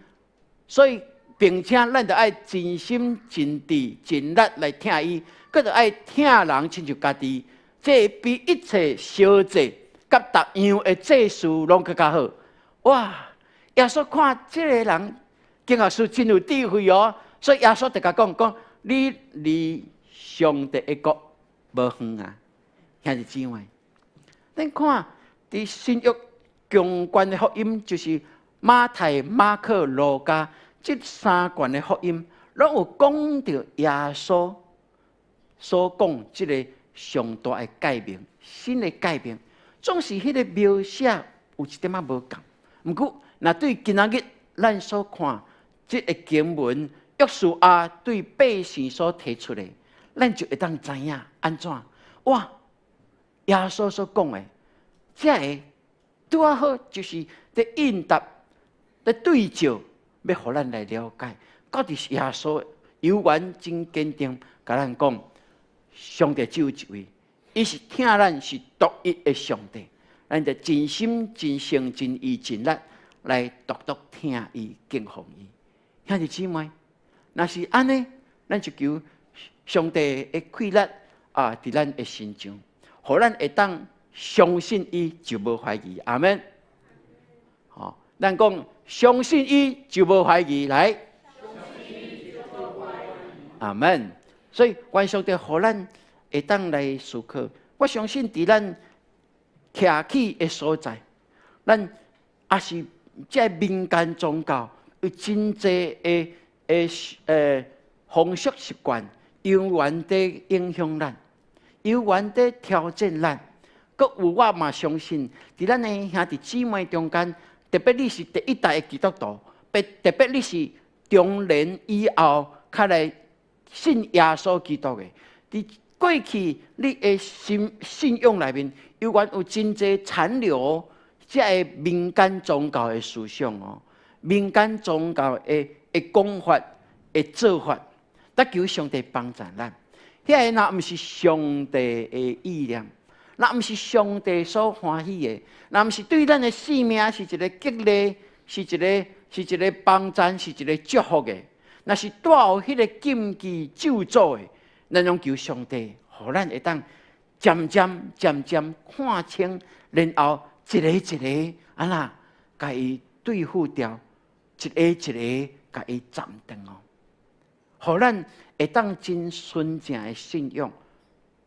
所以并且咱着爱真心、真智、真力来听伊，佮着爱听人亲像家己，这比一切小祭甲逐样的祭事拢更加好。哇！耶稣看这个人，经学师真有智慧哦，所以耶稣就甲讲，你离上帝的国无远啊，兄弟姊妹，咱看伫新约强关的福音，就是马太、马可、路加这三卷的福音，拢有讲到耶稣所讲这个上大的诫命、新的诫命，总是迄个描写有一点仔无共。毋过，若对今仔日咱所看这个经文，约书亚对百姓所提出的。咱就会当知影安怎？哇！耶稣所讲的，这个拄啊好，就是在应答、在对照，要互咱来了解，到底是耶稣犹原真坚定，甲咱讲，上帝只有一位，伊是听咱是独一的上帝，咱就真心、真性、真意、真力来独独听伊、敬奉伊。兄弟姊妹，若是安尼，咱就求上帝的气力伫咱的心中，互咱会当相信伊，就无怀疑。阿门。好，咱讲相信伊就无怀疑，来。阿门。所以，愿上帝互咱会当来思考。我相信伫咱徛起的所在，咱也是这民间宗教有真济的风俗习惯。永远地影响咱，永远地挑战咱，搁有我嘛相信，伫咱的兄弟姊妹中间，特别你是第一代的基督徒，特别你是中年以后，较来信耶稣基督的，伫过去你的信仰内面，有原有真侪残留，即个民间宗教的思想哦，民间宗教的讲法、的做法，得求上帝帮助咱。遐个若毋是上帝的意念，若毋是上帝所欢喜的，若毋是对咱的生命是一个激励，是一个帮助，是一个祝福的。若是带有迄个禁忌咒诅的，咱拢求上帝，互咱会当渐渐看清，然后一个一个安那，甲伊对付掉，一个一个甲伊斩断哦，互咱会当真纯正的信仰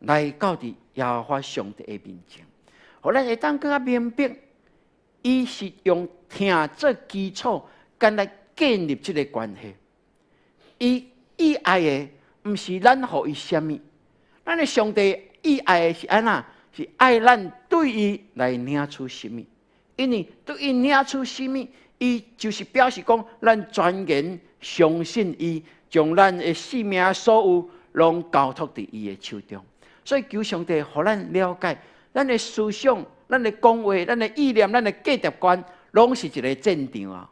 来到伫耶和华上帝的面前，互咱会当更加明白，伊是用听做基础，干来建立这个关系。伊爱的，毋是咱互伊什么，咱的上帝伊爱的是安那？是爱咱对伊来领出什么？因为对伊领出什么，伊就是表示讲，咱全然相信伊，将咱的生命所有拢交托伫伊的手中。所以求上帝，互咱了解，咱的思想、咱的讲话、咱的意念、咱的价值观，拢是一个战场啊！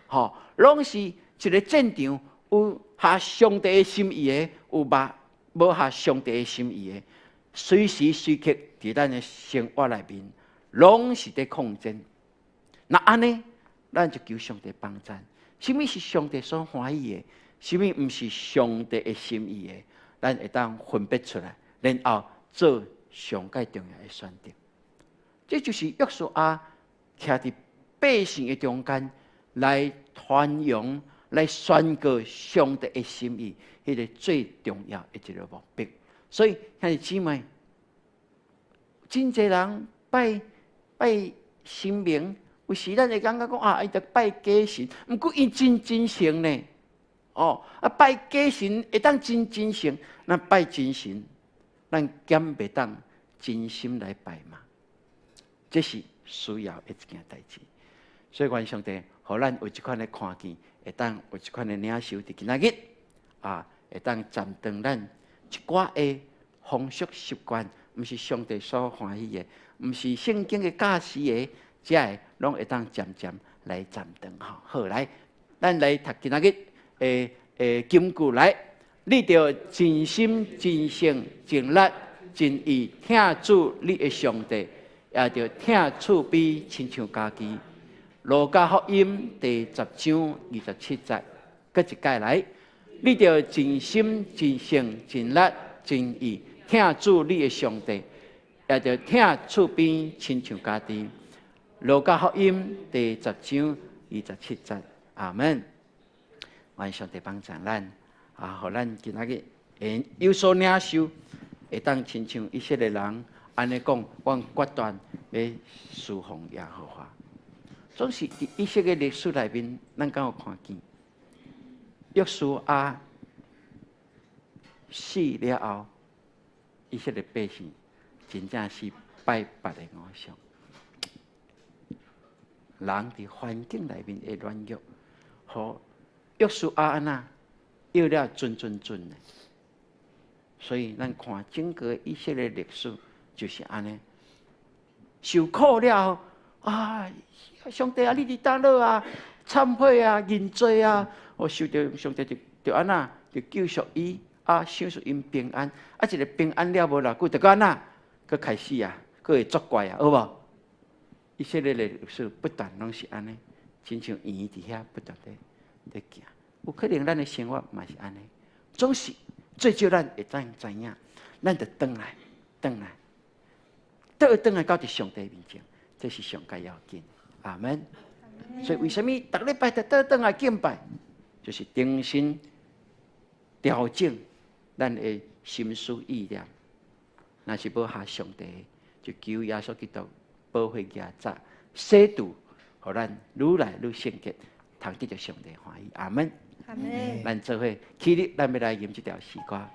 吼，拢是一个战场。有合上帝的心意的，有无合上帝的心意的，随时随刻伫咱的生活内面，拢是在抗争。那安尼，咱就求上帝帮助。什么是上帝所欢喜的？什么毋是上帝的心意的？咱会当分别出来，然后做上界重要的选择。这就是约书亚徛伫百姓的中间来传扬。来宣告上帝的心意，迄个最重要的一个目标。所以，兄弟姊妹，真侪人拜神明，有时咱会感觉讲啊，伊得拜假神，毋过伊真诚呢。哦，拜假神会当真诚，咱拜真神，咱减袂当真心来拜嘛。这是需要一件代志。所以，愿上帝，互咱有一款的看见。会当有一款的领受，伫今仔日会当斩断咱一寡的风俗习惯，毋是上帝所欢喜的，毋是圣经的教示的，这个拢会当渐渐来斩断吼。好，来，咱来读今仔日金句来，你着真心、真性、真力、真意听主你的上帝，也着听厝边亲像家己。路加福音第10章27节，搁一解来，你着真心、真性、真力、真意听主你的上帝，也着听厝边亲像家己。路加福音第10章27节，阿门。愿上帝帮助咱，互咱今仔日会有所领受，会当亲像以色列人安尼讲，阮决断要侍奉耶和华。总是伫以色列历史内面，咱敢有看见约书亚死了后，以色列百姓真正是拜别的偶像。人伫环境内面会软弱，互约书亚安那要了准的。所以咱看整个以色列历史就是安尼，受苦了后上帝啊，你伫倒落啊，忏悔啊，认罪啊，我受到上帝就安那，就救赎伊享受因平安，一个平安了无偌久，就安那，佮开始啊，佮会作怪啊，好无？以色列历史不断拢是安尼，亲像鱼伫遐不断在行，有可能咱的生活嘛是安尼，总是最少咱会知影，咱就转来，倒来到伫上帝面前，这是上界要紧。阿门。所以为什么逐礼拜就倒来敬拜，就是重新调整咱的心思意念。若是要合上帝，就求耶稣基督保护耶稣，洗度，互咱愈来愈圣洁，通得着上帝欢喜。阿门。阿门。咱做伙起立，咱要来吟这条诗歌。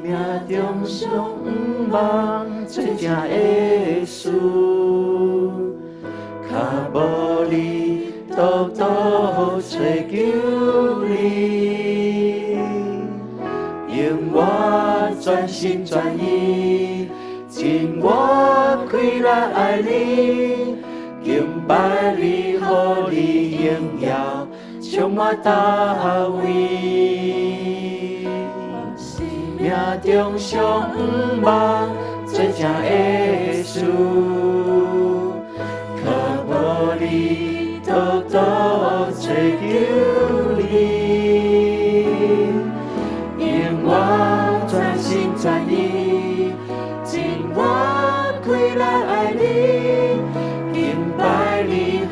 命中上毋望真正的耶稣，较无你独独找求你，用我全心全意，尽我快乐爱你，敬拜你，予你荣耀，充满大位。命中上毋望真正的耶稣，可无你独独找求你，用我全心全意，尽我快乐爱你，敬拜你，予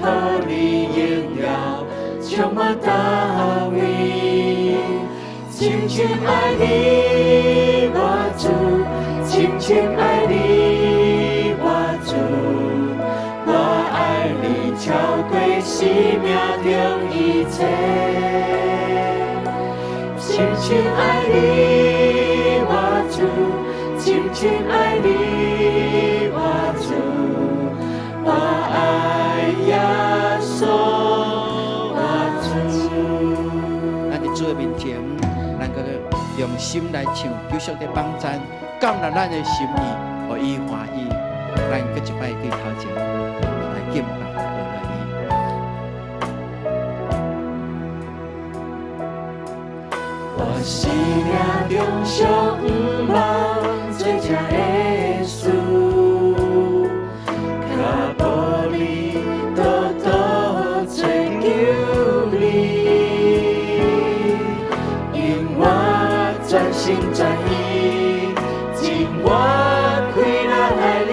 你荣耀，充满大位。深深爱你，我主，深深爱你，我主，我爱你超过生命中一切。深深爱你，我主，深深爱你，我主，我爱耶稣，我主。咱伫主的面前。用心来唱，求上帝帮咱感纳咱的心意，互伊欢喜。咱搁一摆对头前来敬拜，来我是命中上毋望最正的耶稣，较无你独独找求你，用我全心全意，尽我快乐爱你，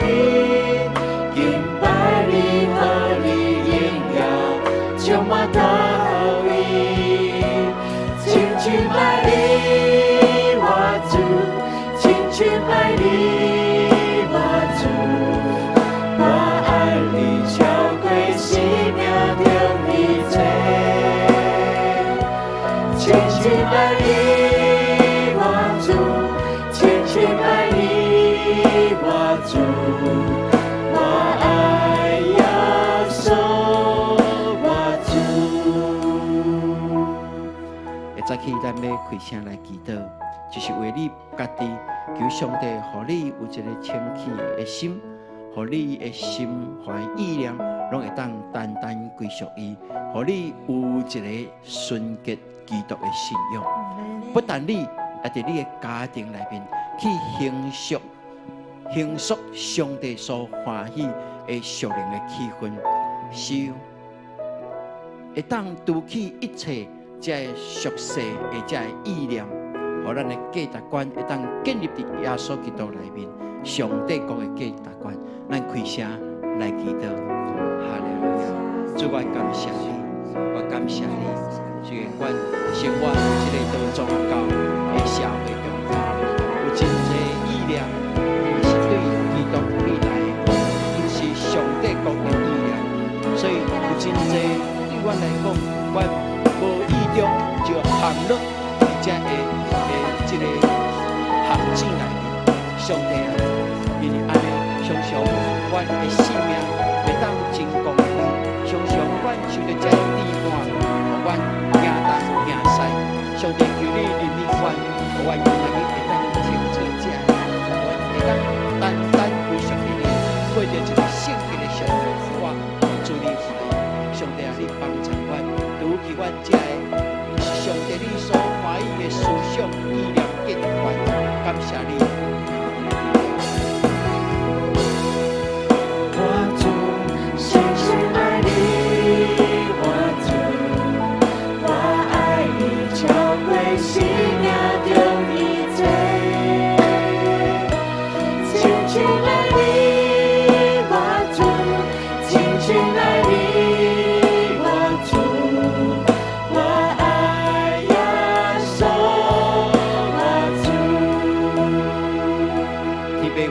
敬拜你，予你荣耀，充满大位。深深爱你，我主，深深爱你，我主，我爱你超过生命中一切。深深爱你，我主，深深爱你，我主，我爱耶稣，我主。早起咱要开声来祈祷，就是为你家己求上帝，互你有一个清气的心，互你的心怀意念，拢会当单单归属伊，互你有一个纯洁基督的信仰。不但你，也伫你的家庭内面去形塑上帝所欢喜的属灵的气氛，是会当拄起一切。这俗世的这意念，互咱的价值观会当建立伫耶稣基督内面，上帝国的价值观，咱开声来祈祷。哈利路亚！主，我感谢你，我感谢你，虽然阮生活这个道宗教的社会中，有真济意念，毋是对基督未来的，毋是上帝国的意念，所以有真济对阮来讲，阮。无意中就陷入这个这个陷阱内面，上帝啊，因为安尼，常常阮的性命会当真公平，常常阮受到这地盘，互阮行东行西，上帝求你怜悯阮，互阮今日会当清楚这样，会当单单归属于你，过着一个圣洁的生活，我祝你快乐，上帝啊，你帮助阮。拄起阮这个是上帝你所欢喜的思想意念价值观，感谢你。我主，深深爱你，我主，我爱你超过生命中一切。深深爱你，我主，深深爱你。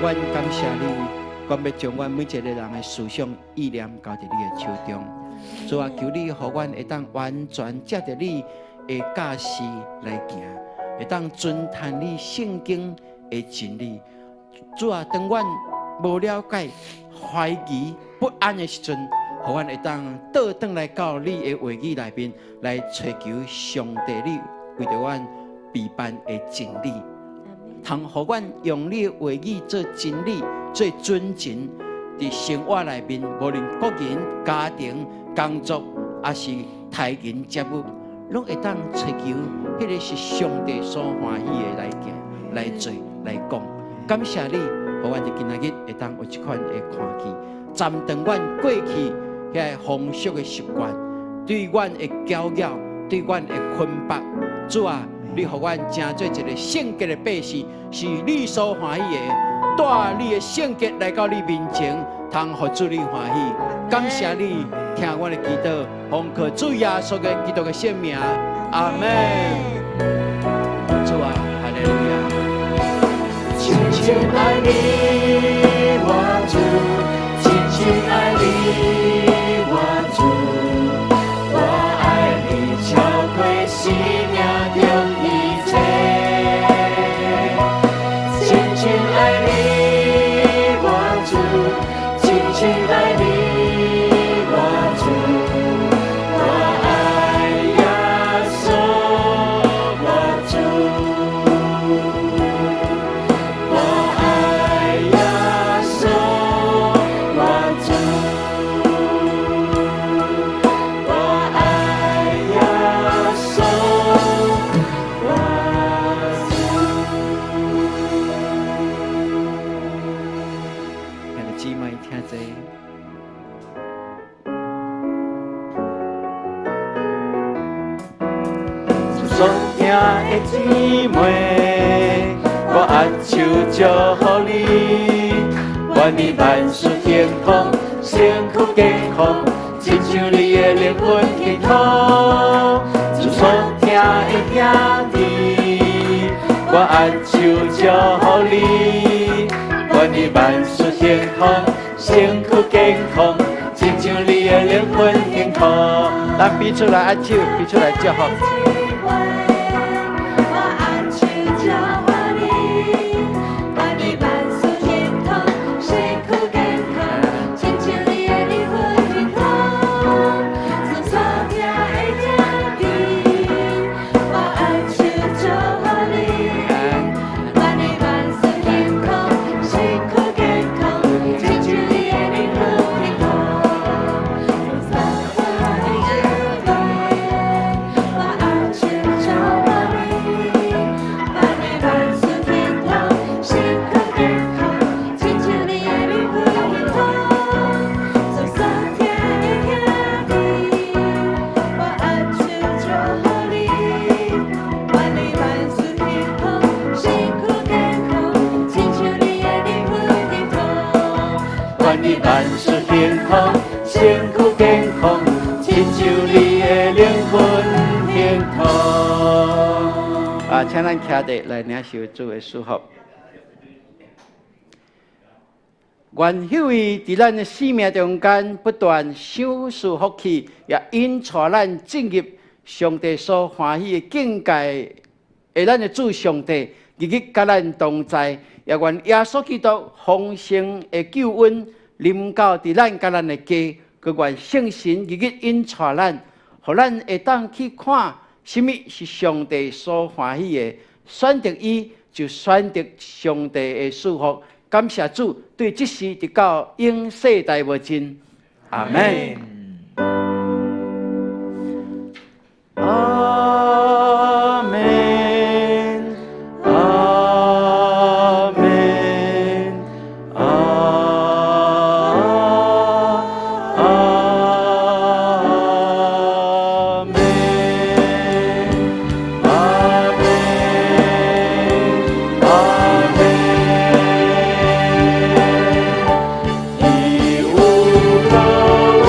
阮感谢你，阮要将阮每一个人的思想意念交伫你的手中。主啊，求你，互阮会当完全照着你的教示来行，会当遵循你圣经的真理。主啊，当阮无了解、怀疑、不安的时阵，互阮会当倒转来到你的话语内面来追求上帝你为着阮备办的真理，通互阮用你的话语做真理、做准绳，伫生活内面，无论个人、家庭、工作，还是待人接物，拢会当追求迄个是上帝所欢喜的来行、来做、来讲。感谢你，互阮伫今仔日会当有这款的看见，斩断阮过去遐风俗的习惯，对阮的骄傲，对阮的捆绑。主啊，你互阮成做一个圣洁的百姓，是你所欢喜的，带你的圣洁来到你面前，通互主你欢喜。感谢你，听阮的祈祷，奉靠主耶稣的基督的圣名，阿门。主啊，哈利路亚。亲亲爱你我主，亲亲爱你我主，我爱你超过生命中一切。亲亲爱你我主，亲亲爱你我主，我爱耶稣我主。所听的姊妹，我按手祝福你，愿你万事健康，身躯健康，亲像你的灵魂健康。所听的兄弟，我按手祝福你，愿你万事健康，身躯健康，亲像你的灵魂健康。咱比出来按手，比出来祝福。愿你万事健康，身躯健康，亲像你的灵魂健康。啊，请咱徛地来领受主的祝福。愿迄位伫咱的生命中间不断享受福气，也引带咱进入上帝所欢喜的境界的咱的主上帝，日日甲咱同在，也愿耶稣基督丰盛的救恩临到伫咱甲咱的家，佮愿圣神日日引带咱，互咱会当去看什么是上帝所欢喜的，选择伊就选择上帝的祝福。感谢主，对这事直到永世代无尽，阿门。阿门，阿门，阿门，阿门，阿门。你无可挽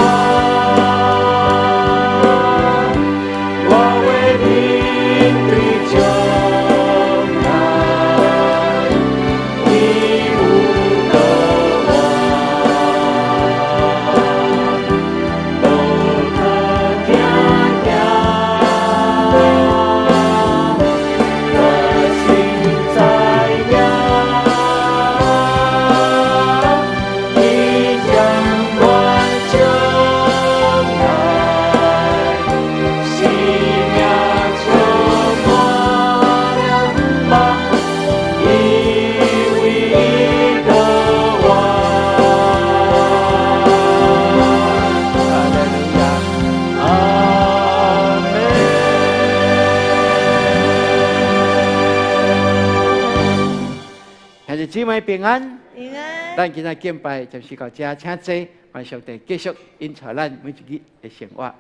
姊妹平安。平安。咱今仔敬拜就是到这，请坐，愿上帝继续引导咱每一日的生活。